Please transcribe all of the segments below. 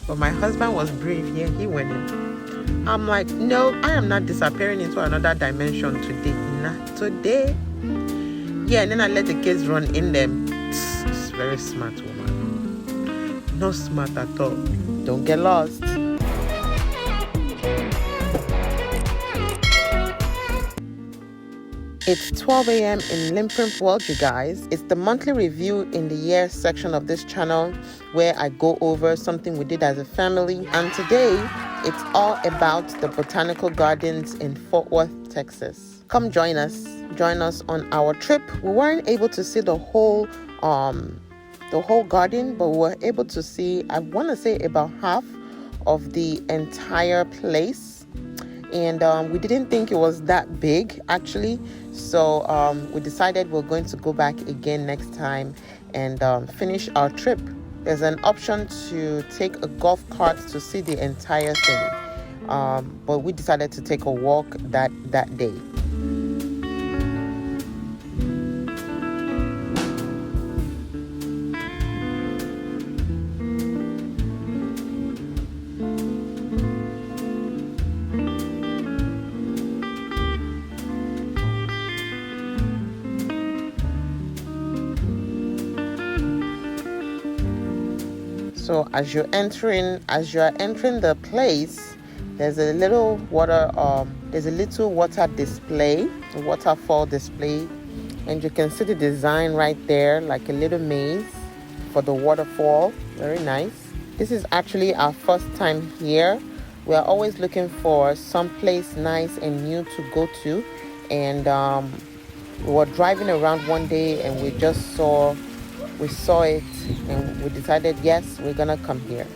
But my husband was brave. Yeah, he went in. I'm like, no, I am not disappearing into another dimension today. Not today. Yeah, and then I let the kids run in them. It's very smart woman. No smart at all. Don't get lost. It's 12 a.m. in LinPRinP world, you guys. It's the monthly review in the year section of this channel where I go over something we did as a family. And today, it's all about the botanical gardens in Fort Worth, Texas. Come join us. Join us on our trip. We weren't able to see the whole garden, but we were able to see, I want to say, about half of the entire place. And we didn't think it was that big, actually. So we decided we're going to go back again next time and finish our trip. There's an option to take a golf cart to see the entire thing. But we decided to take a walk that day. So as you're entering the place, there's a little water display, a waterfall display, and you can see the design right there, like a little maze for the waterfall. Very nice. This is actually our first time here. We are always looking for some place nice and new to go to, and we were driving around one day and we saw it and we decided, yes, we're gonna come here.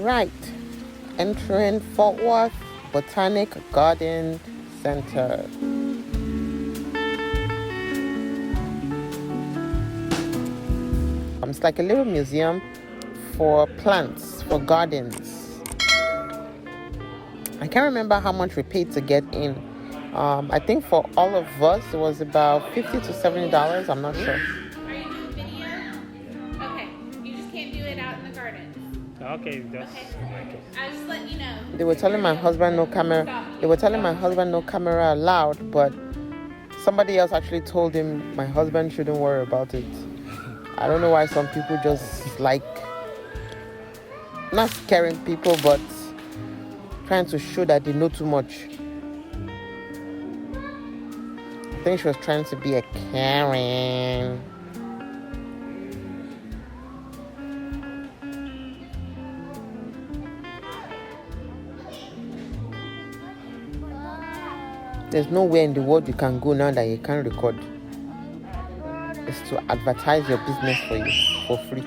Right, entering Fort Worth Botanic Garden Center. It's like a little museum for plants, for gardens. I can't remember how much we paid to get in. I think for all of us it was about $50 to $70. I'm not sure. Are you doing video? Okay, you just can't do it out in the garden. Okay, that's okay. I'll just let you know. They were telling my husband no camera allowed, but somebody else actually told him my husband shouldn't worry about it. I don't know why some people just like not scaring people, but trying to show that they know too much. I think she was trying to be a Karen. There's nowhere in the world you can go now that you can't record. It's to advertise your business for you for free.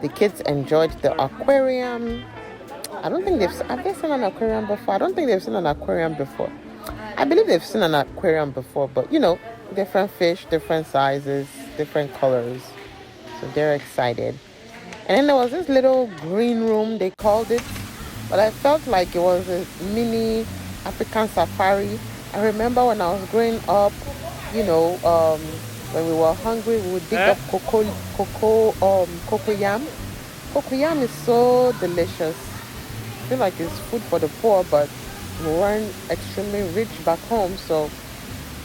The kids enjoyed the aquarium. Have they seen an aquarium before? I don't think they've seen an aquarium before. I believe they've seen an aquarium before, but different fish, different sizes, different colors. So they're excited. And then there was this little green room, they called it, but I felt like it was a mini African safari. I remember when I was growing up, when we were hungry, we would dig up cocoyam. Cocoyam is so delicious. I feel like it's food for the poor, but we weren't extremely rich back home, so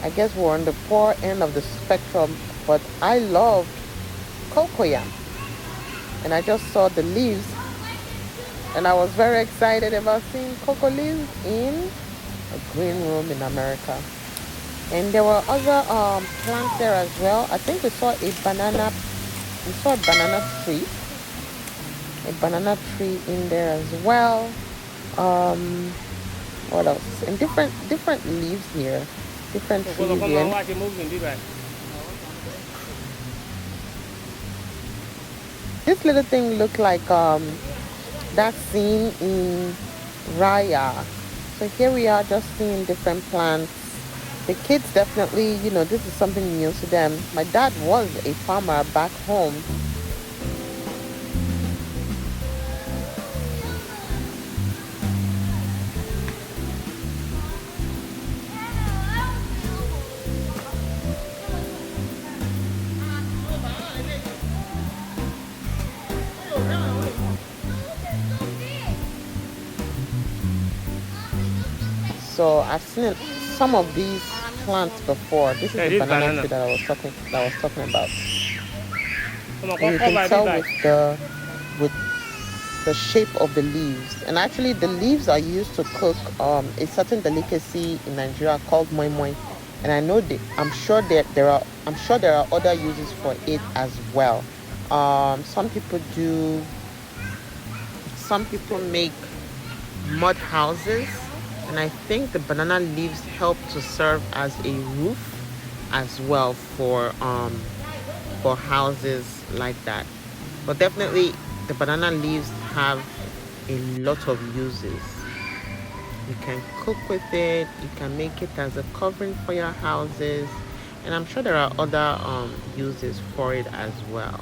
I guess we're on the poor end of the spectrum. But I loved cocoyam. And I just saw the leaves and I was very excited about seeing cocoa leaves in a green room in America. And there were other plants there as well. I think we saw a banana. We saw a banana tree in there as well. Um, what else? And different leaves here, different trees here. This little thing looked like that scene in Raya. So here we are, just seeing different plants. The kids definitely, this is something new to them. My dad was a farmer back home. So I've seen some of these plants before. This is the banana tree that I was talking about. And you can tell with the shape of the leaves. And actually the leaves are used to cook a certain delicacy in Nigeria called moi moi. And I know I'm sure there are other uses for it as well. Some people make mud houses, and I think the banana leaves help to serve as a roof as well for houses like that. But definitely the banana leaves have a lot of uses. You can cook with it, you can make it as a covering for your houses, and I'm sure there are other uses for it as well.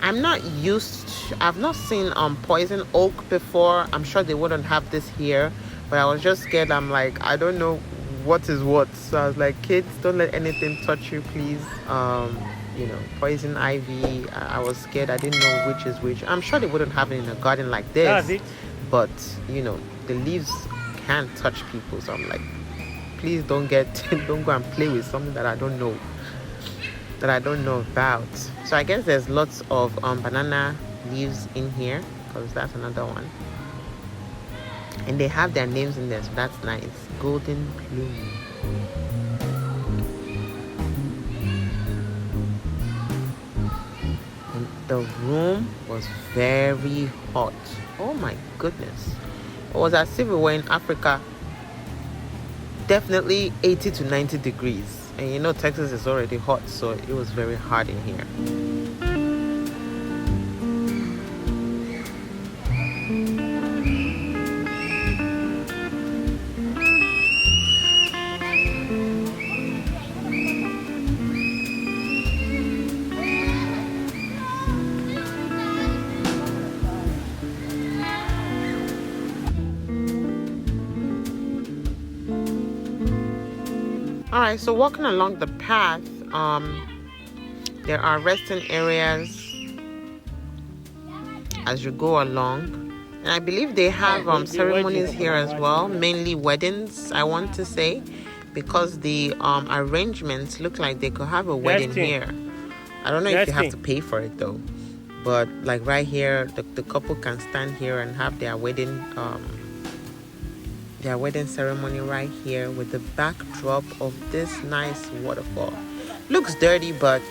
I've not seen poison oak before. I'm sure they wouldn't have this here, but I was just scared. I'm like, I don't know what is what. So I was like, kids, don't let anything touch you, please. Poison ivy. I was scared. I didn't know which is which. I'm sure they wouldn't have it in a garden like this. That's it. But, the leaves can touch people. So I'm like, please don't go and play with something that I don't know about. So I guess there's lots of banana leaves in here, because that's another one. And they have their names in there, so that's nice. Golden Bloom. And the room was very hot. Oh my goodness. It was as if we were in Africa. Definitely 80 to 90 degrees. And Texas is already hot, so it was very hot in here. All right, so walking along the path, there are resting areas as you go along, and I believe they have ceremonies here as well, mainly weddings, I want to say, because the arrangements look like they could have a wedding here. I don't know if you have to pay for it though, but like right here, the couple can stand here and have their wedding ceremony right here with the backdrop of this nice waterfall. Looks dirty, but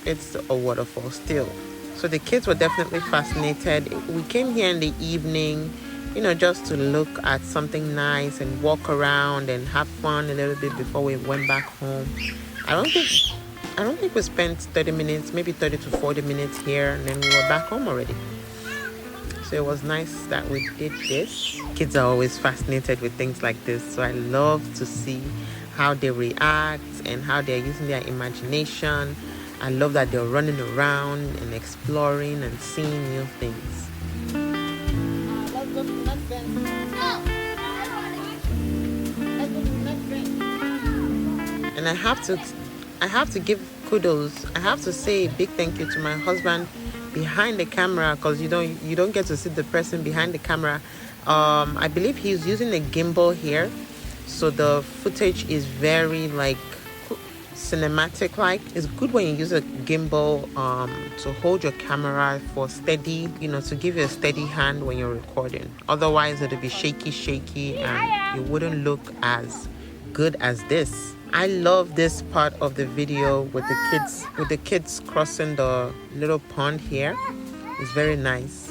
it's a waterfall still. So the kids were definitely fascinated. We came here in the evening, just to look at something nice and walk around and have fun a little bit before we went back home. I don't think we spent 30 minutes, maybe 30 to 40 minutes here, and then we were back home already. So it was nice that we did this. Kids are always fascinated with things like this, so I love to see how they react and how they're using their imagination. I love that they're running around and exploring and seeing new things. Let's go to the next bench. And I have to give kudos. I have to say a big thank you to my husband behind the camera, because you don't get to see the person behind the camera. I believe he's using a gimbal here, so the footage is very cinematic. It's good when you use a gimbal to hold your camera for steady, to give you a steady hand when you're recording. Otherwise it'll be shaky and it wouldn't look as good as this. I love this part of the video with the kids crossing the little pond here. It's very nice.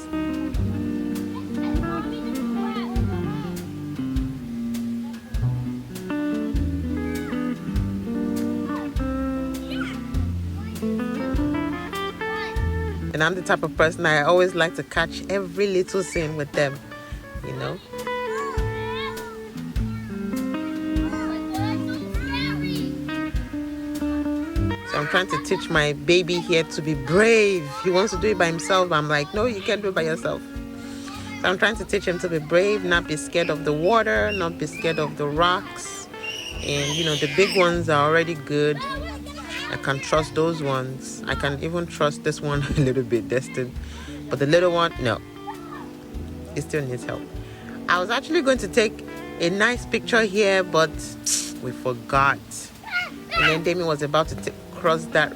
And I'm the type of person I always like to catch every little scene with them, you know. So I'm trying to teach my baby here to be brave. He wants to do it by himself. I'm like, no, you can't do it by yourself. So I'm trying to teach him to be brave, not be scared of the water, not be scared of the rocks. And, you know, the big ones are already good. I can trust those ones. I can even trust this one a little bit, Destin. But the little one, no. It still needs help. I was actually going to take a nice picture here, but we forgot. And then Damien was about to cross that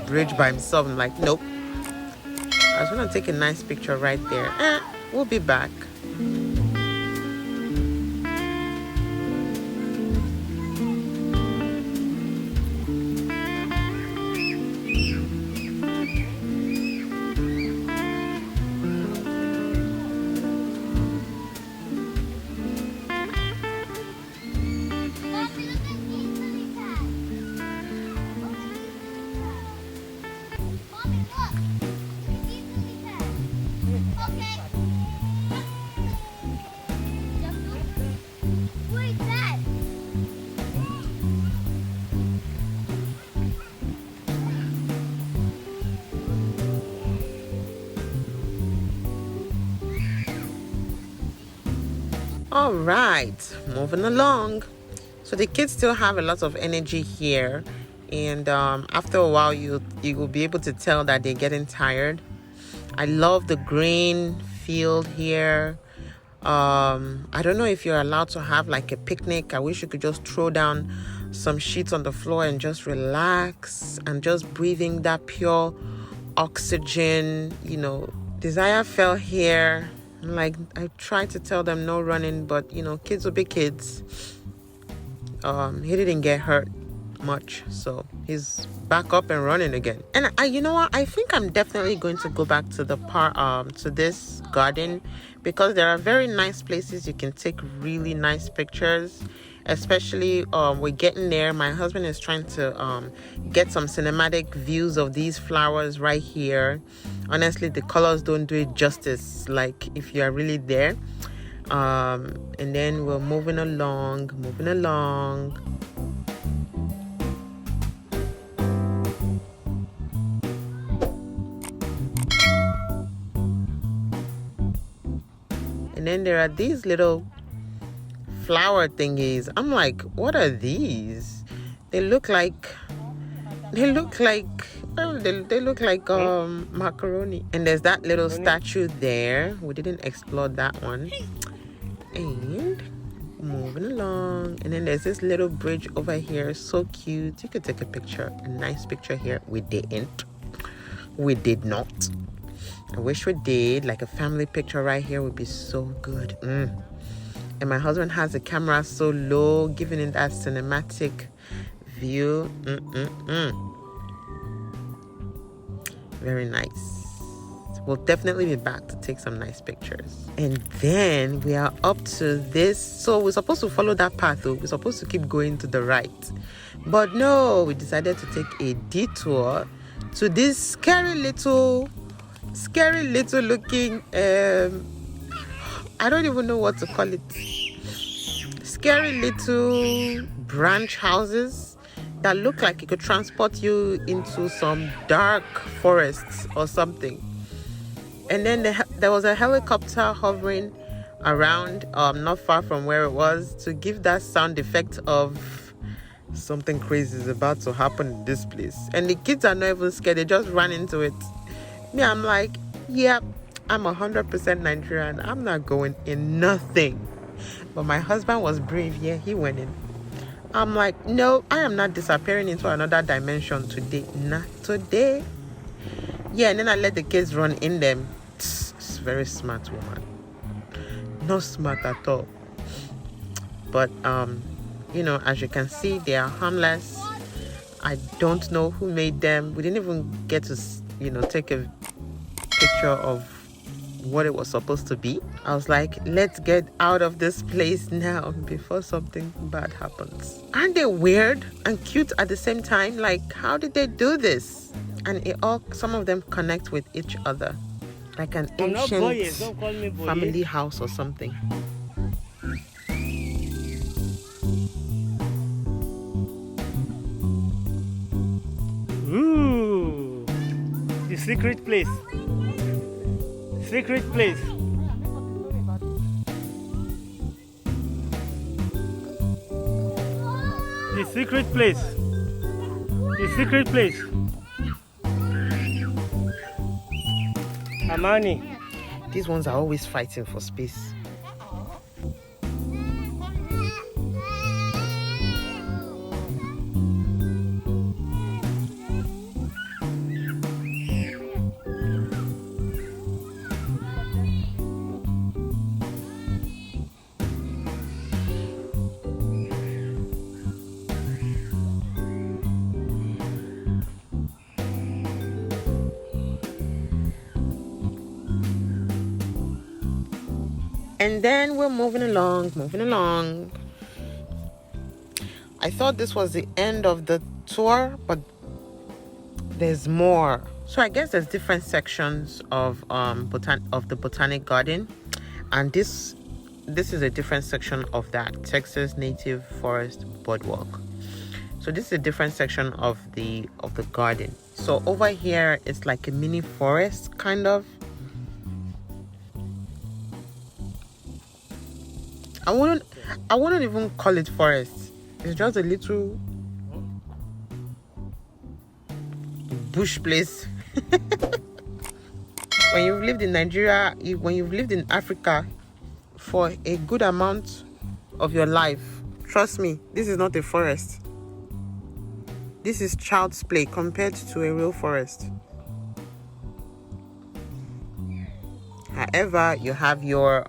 bridge by himself. I'm like, nope. I was going to take a nice picture right there. We'll be back. All right, moving along. So the kids still have a lot of energy here, and after a while you will be able to tell that they're getting tired. I love the green field here. I don't know if you're allowed to have like a picnic. I wish you could just throw down some sheets on the floor and just relax and just breathing that pure oxygen. You know, Desire fell here. Like, I tried to tell them no running, but you know, kids will be kids. He didn't get hurt much, so he's back up and running again. And you know what, I think I'm definitely going to go back to the to this garden, because there are very nice places you can take really nice pictures. Especially we're getting there. My husband is trying to get some cinematic views of these flowers right here. Honestly, the colors don't do it justice, like if you are really there. And then we're moving along. And then there are these little flower thingies. I'm like, what are these? They look like macaroni. And there's that little statue there. We didn't explore that one. And moving along. And then there's this little bridge over here. So cute. You could take a picture, a nice picture here. We didn't. We did not. I wish we did. Like a family picture right here would be so good. And my husband has the camera so low, giving it that cinematic view. Very nice. We'll definitely be back to take some nice pictures. And then we are up to this. So we're supposed to follow that path, though. We're supposed to keep going to the right. But no, we decided to take a detour to this scary little looking, I don't even know what to call it. Scary little branch houses that look like it could transport you into some dark forests or something. And then there was a helicopter hovering around not far from where it was to give that sound effect of something crazy is about to happen in this place. And the kids are not even scared. They just ran into it. Me, I'm like, yep, I'm 100% Nigerian. I'm not going in nothing. But my husband was brave. Yeah, he went in. I'm like, no, I am not disappearing into another dimension today. Not today. Yeah, and then I let the kids run in them. It's very smart woman. Not smart at all. But You know, as you can see, they are harmless. I don't know who made them. We didn't even get to, you know, take a picture of what it was supposed to be. I was like, let's get out of this place now before something bad happens. Aren't they weird and cute at the same time? Like, how did they do this? And some of them connect with each other, like an ancient family house or something. Ooh, the secret place. Secret place. The secret place. The secret place. Amani. These ones are always fighting for space. And then we're moving along. I thought this was the end of the tour, but there's more. So I guess there's different sections of the Botanic Garden, and this is a different section of that Texas Native Forest Boardwalk. So this is a different section of the garden. So over here it's like a mini forest kind of. I wouldn't even call it forest. It's just a little bush place. When you've lived in Nigeria, when you've lived in Africa for a good amount of your life, trust me, this is not a forest. This is child's play compared to a real forest. However, you have your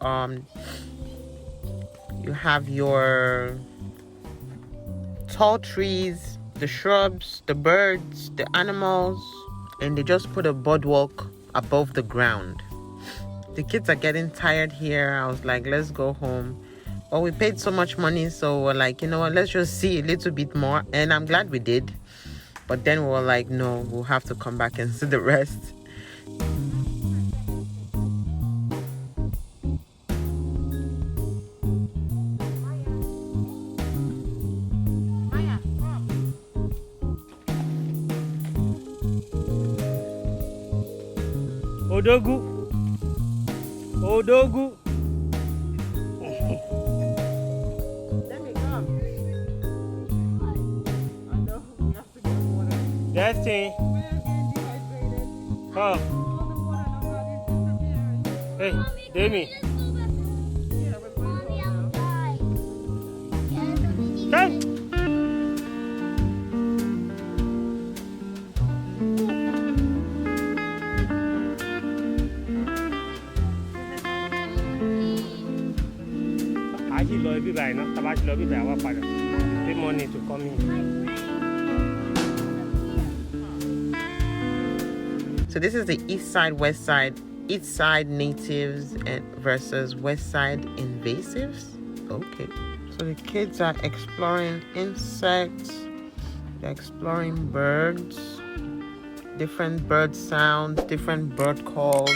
tall trees, the shrubs, the birds, the animals, and they just put a boardwalk above the ground. The kids are getting tired here. I was like, let's go home. Well, we paid so much money, so we're like, you know what, let's just see a little bit more. And I'm glad we did. But then we were like, no, we'll have to come back and see the rest. Odogu. Let me come. I know we have to get water. Destiny. Come. Hey, Demi. Come. Money to come in. So this is the east side, west side natives versus west side invasives. Okay. So the kids are exploring insects, they're exploring birds, different bird sounds, different bird calls.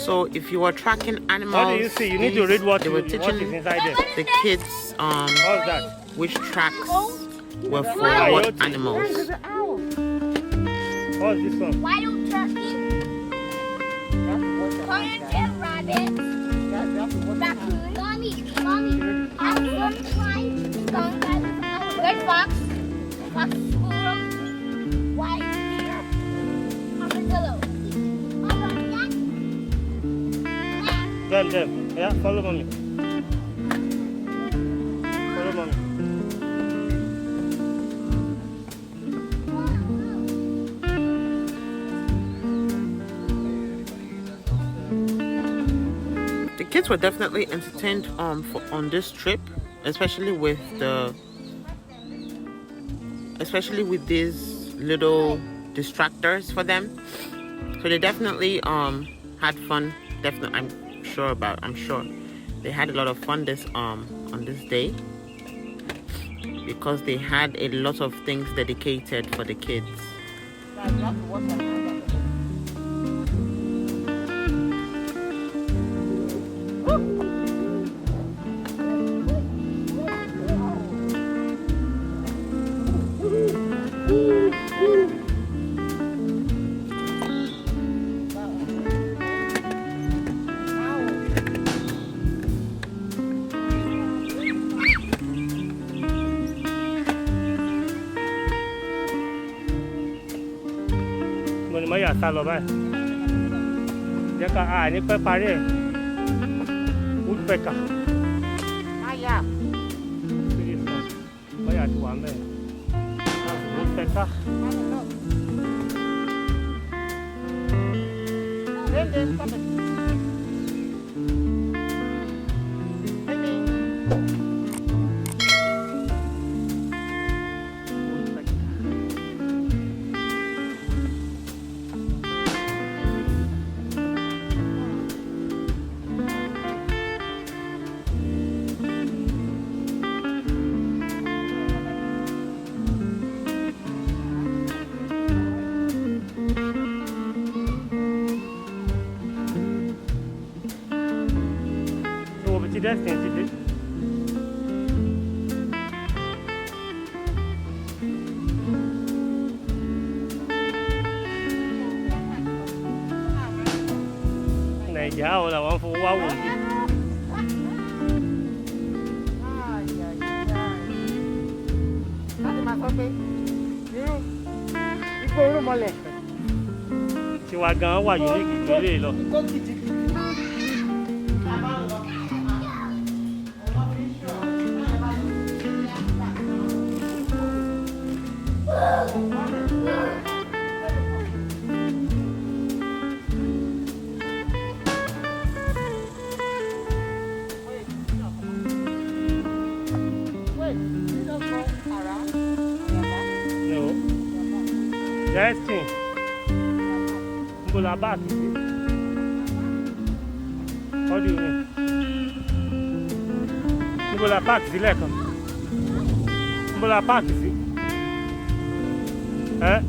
So if you were tracking animals, What do you see? You need to read what they were is teaching inside there. the kids What's that? which tracks were for Coyote. what animals. What's this one? Wild turkey, corn-tail rabbit, raccoon, elephant, skunk, red fox, squirrel, white deer, armadillo. Them. Yeah, follow mommy. Follow mommy. The kids were definitely entertained on this trip, especially with these little distractors for them. So they definitely had fun. Definitely, I'm sure they had a lot of fun on this day because they had a lot of things dedicated for the kids. Mình mới giờ sao rồi vậy? Giờ cả ai đi phải parí. Woodpecker. Mới giờ chụp ảnh đây. Woodpecker. Destin. Này dạo là ông phụ quá quần. Chị qua gan qua gì cái gì luôn. Destin. Mbula back. What do you mean? Mbula back zileka. Mbula back zi. Eh?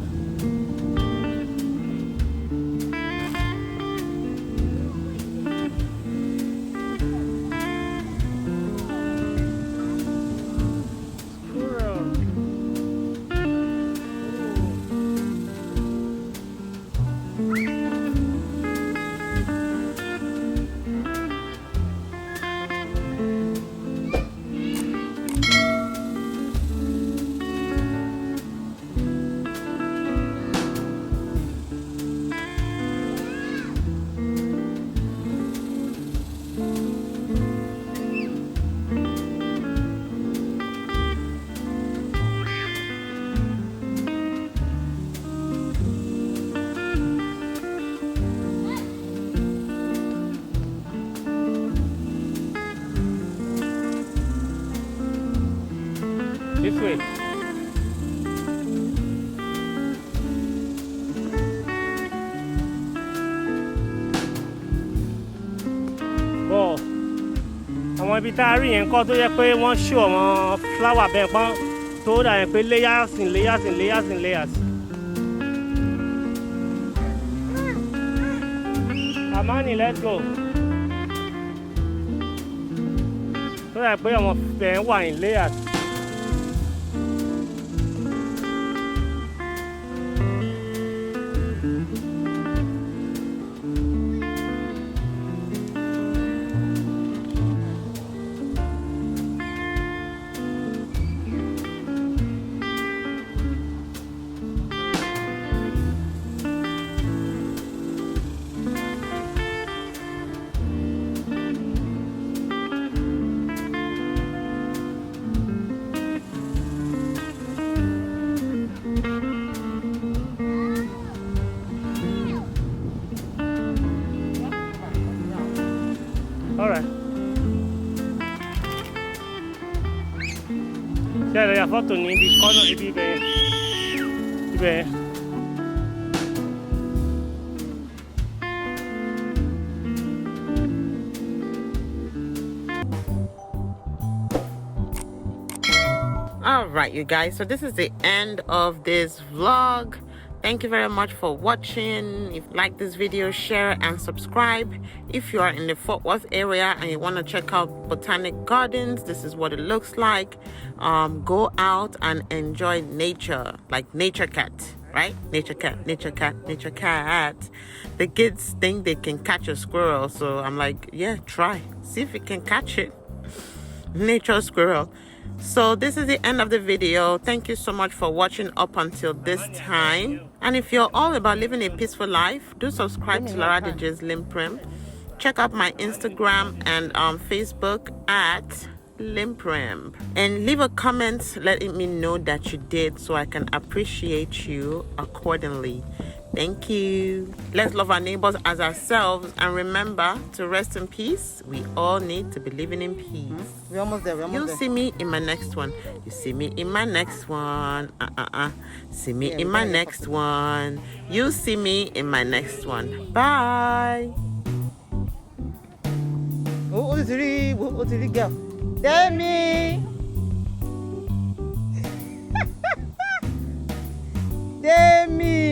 This way. Bọ́ àwọn ibi tá a rí yẹn kọ́ tó yẹ pé wọ́n ṣó àwọn fúláwà bẹ́ẹ̀ pọ́n tó dà yẹn pé layers in layers in layers in layers. Amani, let's go. So I put on my wine layers. All right. Ṣé ẹ ya fọ́tò ní ibi kọ́nà ibi ibẹ̀ ibẹ̀. All right, you guys, so this is the end of this vlog. Thank you very much for watching. If you like this video, share and subscribe. If you are in the Fort Worth area and you want to check out Botanic Gardens, this is what it looks like. Go out and enjoy nature, like nature cat, right? Nature cat, nature cat, nature cat. The kids think they can catch a squirrel, so I'm like, yeah, try. See if you can catch it. Nature squirrel. So this is the end of the video. Thank you so much for watching up until this time. And if you're all about living a peaceful life, do subscribe to Laraddiji's LinPRinP. Check out my Instagram and Facebook at LinPRinP. And leave a comment letting me know that you did so I can appreciate you accordingly. Thank you. Let's love our neighbors as ourselves and remember to rest in peace. We all need to be living in peace. We're almost there. You'll see me in my next one. You see me in my next one. See me in my next one. You see me in my next one. Bye. Oh, the girl. Demi. Demi.